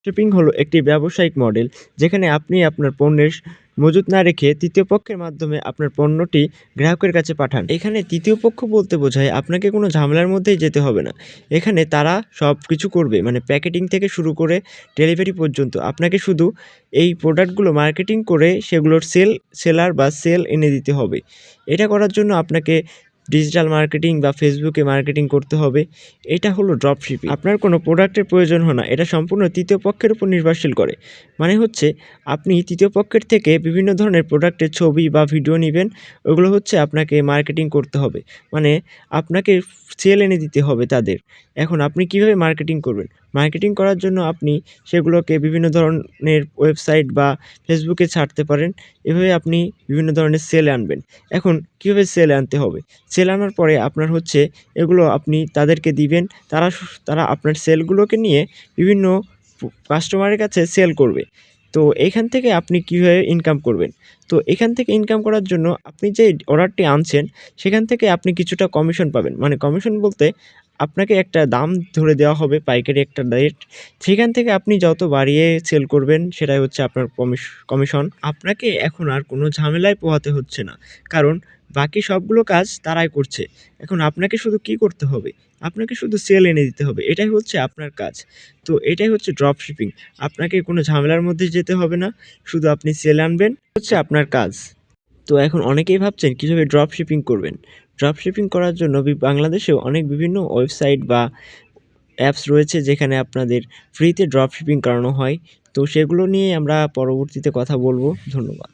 Shipping হলো একটি ব্যবসায়িক মডেল যেখানে আপনি আপনার পণ্যের মজুত না রেখে তৃতীয় পক্ষের মাধ্যমে আপনার পণ্যটি গ্রাহকের কাছে পাঠান। এখানে তৃতীয় পক্ষ বলতে বোঝায় আপনাকে কোনো ঝামেলার মধ্যেই যেতে হবে না। এখানে তারা সব কিছু করবে, মানে প্যাকেটিং থেকে শুরু করে ডেলিভারি পর্যন্ত। আপনাকে শুধু এই প্রোডাক্টগুলো মার্কেটিং করে সেগুলোর সেলার বা সেল এনে দিতে হবে। এটা করার জন্য আপনাকে ডিজিটাল মার্কেটিং বা ফেসবুকে মার্কেটিং করতে হবে। এটা হলো ড্রপ শিপিং। আপনার কোনো প্রোডাক্টের প্রয়োজন হয় না, এটা সম্পূর্ণ তৃতীয় পক্ষের উপর নির্ভরশীল করে। মানে হচ্ছে আপনি তৃতীয় পক্ষের থেকে বিভিন্ন ধরনের প্রোডাক্টের ছবি বা ভিডিও নেবেন, ওগুলো হচ্ছে আপনাকে মার্কেটিং করতে হবে। মানে আপনাকে সেল এনে দিতে হবে তাদের। এখন আপনি কিভাবে মার্কেটিং করবেন? মার্কেটিং করার জন্য আপনি সেগুলোকে বিভিন্ন ধরনের ওয়েবসাইট বা ফেসবুকে ছাড়তে পারেন। এভাবে আপনি বিভিন্ন ধরনের সেল আনবেন। এখন কীভাবে সেল আনতে হবে? সেল আনার পরে আপনার হচ্ছে এগুলো আপনি তাদেরকে দিবেন। তারা আপনার সেলগুলোকে নিয়ে বিভিন্ন কাস্টমারের কাছে সেল করবে। তো এইখান থেকে আপনি কিভাবে ইনকাম করবেন? তো এখান থেকে ইনকাম করার জন্য আপনি যে অর্ডারটি আনছেন, সেখান থেকে আপনি কিছুটা কমিশন পাবেন। মানে কমিশন বলতে আপনাকে একটা দাম ধরে দেওয়া হবে, পাইকারি একটা রেট। সেখান থেকে আপনি যত বাড়িয়ে সেল করবেন সেটাই হচ্ছে আপনার কমিশন। আপনাকে এখন আর কোনো ঝামেলায় পোহাতে হচ্ছে না। কারণ বাকি সবগুলো কাজ তারাই করছে। এখন আপনাকে শুধু কি করতে হবে? আপনাকে শুধু সেল এনে দিতে হবে। এটাই হচ্ছে আপনার কাজ। তো এটাই হচ্ছে ড্রপ শিপিং। আপনাকে কোনো ঝামেলার মধ্যে যেতে হবে না। শুধু আপনি সেল আনবেন, হচ্ছে আপনার কাজ। তো এখন অনেকেই ভাবছেন কীভাবে ড্রপ শিপিং করবেন। ড্রপ শিপিং করার জন্য বাংলাদেশেও অনেক বিভিন্ন ওয়েবসাইট বা অ্যাপস রয়েছে যেখানে আপনাদের ফ্রিতে ড্রপ শিপিং করানো হয়। তো সেগুলো নিয়ে আমরা পরবর্তীতে কথা বলব। ধন্যবাদ।